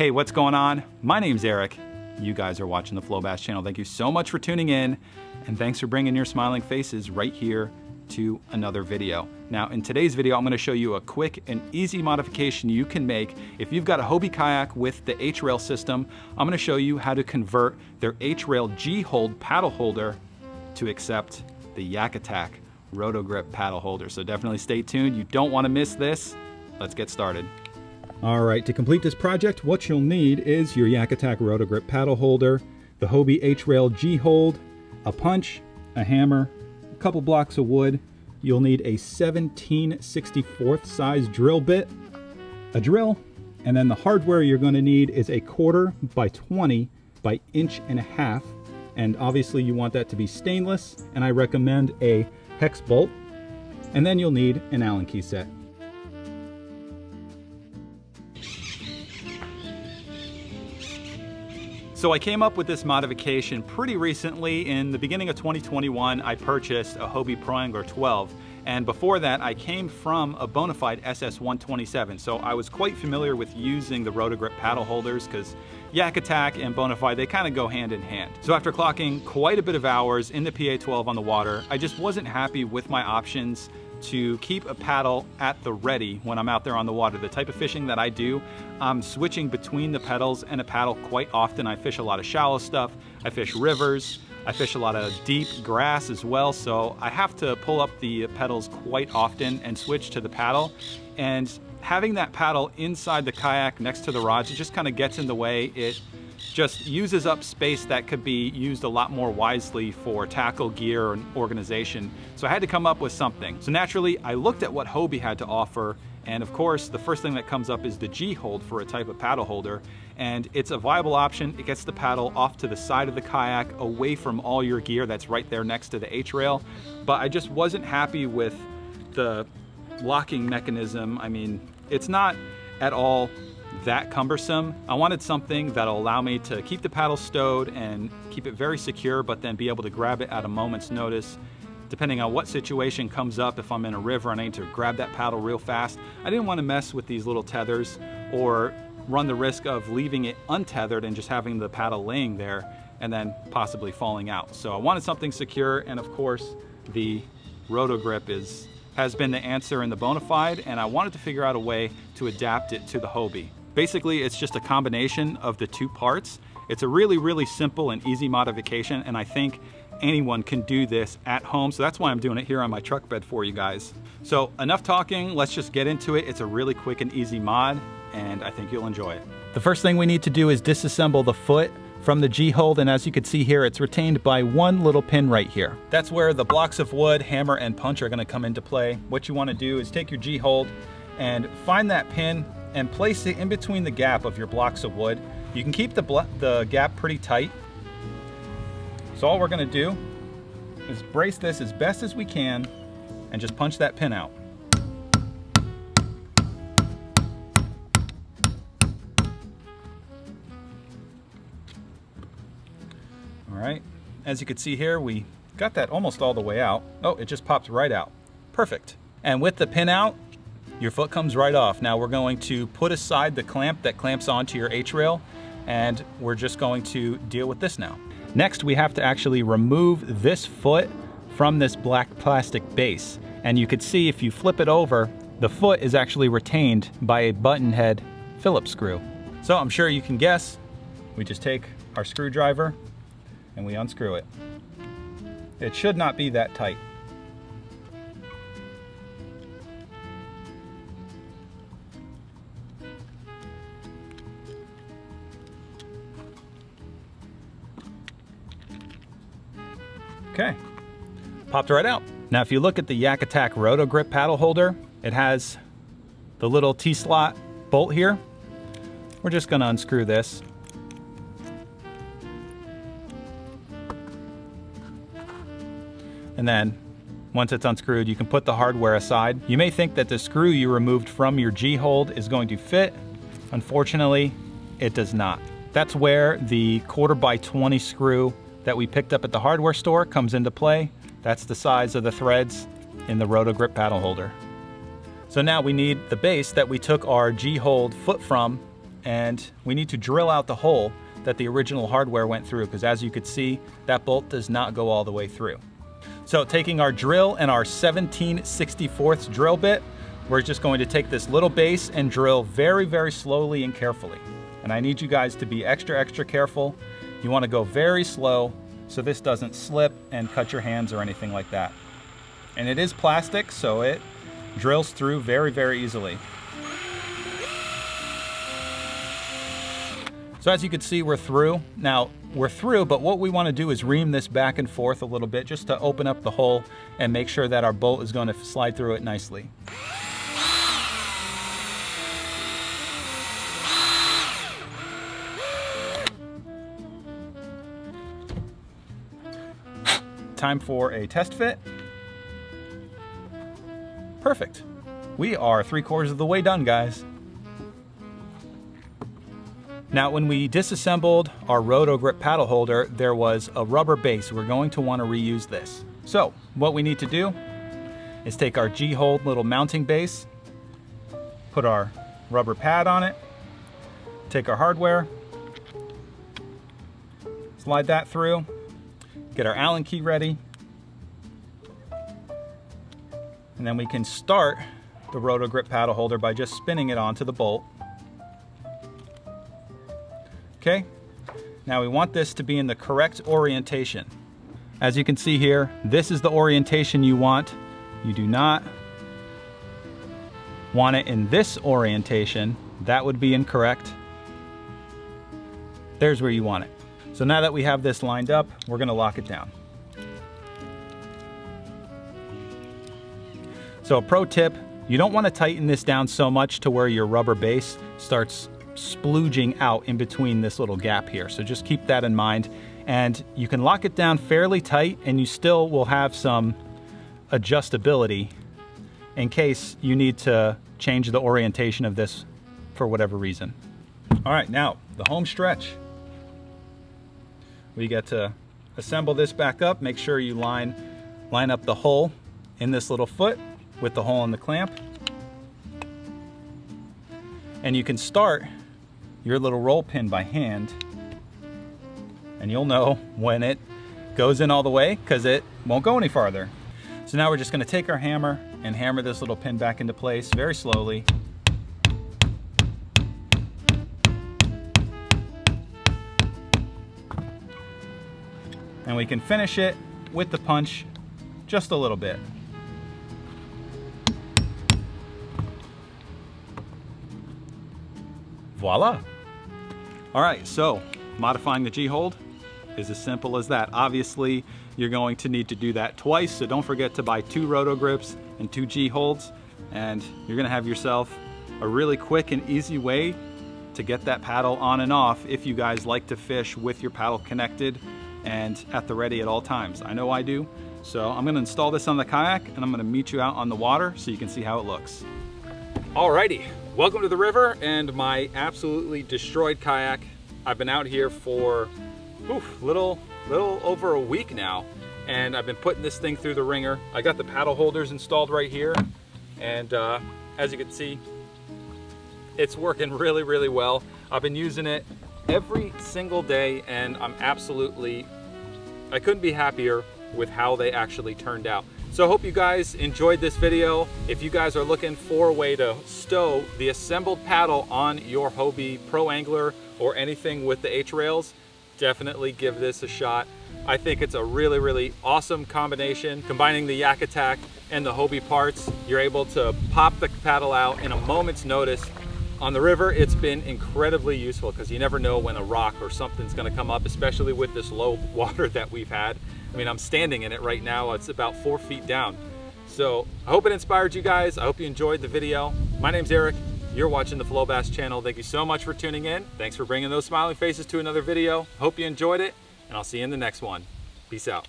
Hey, what's going on? My name's Eric. You guys are watching the Flow Bass channel. Thank you so much for tuning in, and thanks for bringing your smiling faces right here to another video. Now, in today's video, I'm gonna show you a quick and easy modification you can make. If you've got a Hobie kayak with the H-Rail system, I'm gonna show you how to convert their H-Rail G-Hold paddle holder to accept the YakAttack rotogrip paddle holder. So definitely stay tuned. You don't wanna miss this. Let's get started. All right, to complete this project, what you'll need is your YakAttack rotogrip paddle holder, the Hobie H-Rail G-Hold, a punch, a hammer, a couple blocks of wood. You'll need a 17/64 size drill bit, a drill, and then the hardware you're going to need is a 1/4 by 20 by 1.5 inch, and obviously you want that to be stainless, and I recommend a hex bolt, and then you'll need an Allen key set. So I came up with this modification pretty recently. In the beginning of 2021, I purchased a Hobie Pro Angler 12. And before that, I came from a bona fide SS127. So I was quite familiar with using the rotogrip paddle holders because YakAttack and bona fide, they kind of go hand in hand. So after clocking quite a bit of hours in the PA-12 on the water, I just wasn't happy with my options to keep a paddle at the ready when I'm out there on the water. The type of fishing that I do, I'm switching between the pedals and a paddle quite often. I fish a lot of shallow stuff, I fish rivers, I fish a lot of deep grass as well, so I have to pull up the pedals quite often and switch to the paddle. And having that paddle inside the kayak next to the rods, it just kind of gets in the way. It just uses up space that could be used a lot more wisely for tackle, gear, and organization. So I had to come up with something. So naturally, I looked at what Hobie had to offer, and of course, the first thing that comes up is the G-Hold for a type of paddle holder. And it's a viable option. It gets the paddle off to the side of the kayak, away from all your gear that's right there next to the H-Rail. But I just wasn't happy with the locking mechanism. I mean, it's not at all that cumbersome. I wanted something that'll allow me to keep the paddle stowed and keep it very secure, but then be able to grab it at a moment's notice. Depending on what situation comes up, if I'm in a river and I need to grab that paddle real fast, I didn't want to mess with these little tethers or run the risk of leaving it untethered and just having the paddle laying there and then possibly falling out. So I wanted something secure, and of course the rotogrip has been the answer in the bona fide, and I wanted to figure out a way to adapt it to the Hobie. Basically, it's just a combination of the two parts. It's a really, really simple and easy modification, and I think anyone can do this at home. So that's why I'm doing it here on my truck bed for you guys. So enough talking, let's just get into it. It's a really quick and easy mod, and I think you'll enjoy it. The first thing we need to do is disassemble the foot from the G-Hold, and as you can see here, it's retained by one little pin right here. That's where the blocks of wood, hammer, and punch are gonna come into play. What you wanna do is take your G-Hold and find that pin and place it in between the gap of your blocks of wood. You can keep the gap pretty tight. So all we're gonna do is brace this as best as we can and just punch that pin out. All right, as you can see here, we got that almost all the way out. Oh, it just popped right out. Perfect. And with the pin out, your foot comes right off. Now we're going to put aside the clamp that clamps onto your H-Rail, and we're just going to deal with this now. Next, we have to actually remove this foot from this black plastic base. And you could see if you flip it over, the foot is actually retained by a button head Phillips screw. So I'm sure you can guess, we just take our screwdriver and we unscrew it. It should not be that tight. Okay, popped right out. Now if you look at the YakAttack rotogrip paddle holder, it has the little T-slot bolt here. We're just gonna unscrew this. And then once it's unscrewed, you can put the hardware aside. You may think that the screw you removed from your G-Hold is going to fit. Unfortunately, it does not. That's where the 1/4 by 20 screw that we picked up at the hardware store comes into play. That's the size of the threads in the rotogrip paddle holder. So now we need the base that we took our G-Hold foot from and we need to drill out the hole that the original hardware went through, because as you could see, that bolt does not go all the way through. So taking our drill and our 17/64 drill bit, we're just going to take this little base and drill very, very slowly and carefully. And I need you guys to be extra, extra careful. You want to go very slow so this doesn't slip and cut your hands or anything like that. And it is plastic, so it drills through very, very easily. So as you can see, we're through. Now, we're through, but what we want to do is ream this back and forth a little bit just to open up the hole and make sure that our bolt is going to slide through it nicely. Time for a test fit. Perfect. We are 3/4 of the way done, guys. Now, when we disassembled our rotogrip paddle holder, there was a rubber base. We're going to want to reuse this. So what we need to do is take our G-Hold little mounting base, put our rubber pad on it, take our hardware, slide that through, get our Allen key ready, and then we can start the rotogrip paddle holder by just spinning it onto the bolt. Okay, now we want this to be in the correct orientation. As you can see here, this is the orientation you want. You do not want it in this orientation. That would be incorrect. There's where you want it. So now that we have this lined up, we're gonna lock it down. So a pro tip, you don't want to tighten this down so much to where your rubber base starts splooging out in between this little gap here. So just keep that in mind, and you can lock it down fairly tight and you still will have some adjustability in case you need to change the orientation of this for whatever reason. All right, now the home stretch. We get to assemble this back up. Make sure you line up the hole in this little foot with the hole in the clamp. And you can start your little roll pin by hand, and you'll know when it goes in all the way because it won't go any farther. So now we're just going to take our hammer and hammer this little pin back into place very slowly. And we can finish it with the punch just a little bit. Voila. All right, so modifying the G-Hold is as simple as that. Obviously, you're going to need to do that twice, so don't forget to buy 2 rotogrips and 2 G-Holds, and you're gonna have yourself a really quick and easy way to get that paddle on and off if you guys like to fish with your paddle connected and at the ready at all times. I know I do. So I'm gonna install this on the kayak and I'm gonna meet you out on the water so you can see how it looks. Alrighty, welcome to the river and my absolutely destroyed kayak. I've been out here for little over a week now, and I've been putting this thing through the ringer. I got the paddle holders installed right here, and as you can see, it's working really, really well. I've been using it every single day, and I couldn't be happier with how they actually turned out. So I hope you guys enjoyed this video. If you guys are looking for a way to stow the assembled paddle on your Hobie Pro Angler or anything with the H-Rails, definitely give this a shot. I think it's a really, really awesome combination. Combining the YakAttack and the Hobie parts, you're able to pop the paddle out in a moment's notice. On the river, it's been incredibly useful because you never know when a rock or something's gonna come up, especially with this low water that we've had. I mean, I'm standing in it right now. It's about 4 feet down. So I hope it inspired you guys. I hope you enjoyed the video. My name's Eric. You're watching the Flow Bass channel. Thank you so much for tuning in. Thanks for bringing those smiling faces to another video. Hope you enjoyed it, and I'll see you in the next one. Peace out.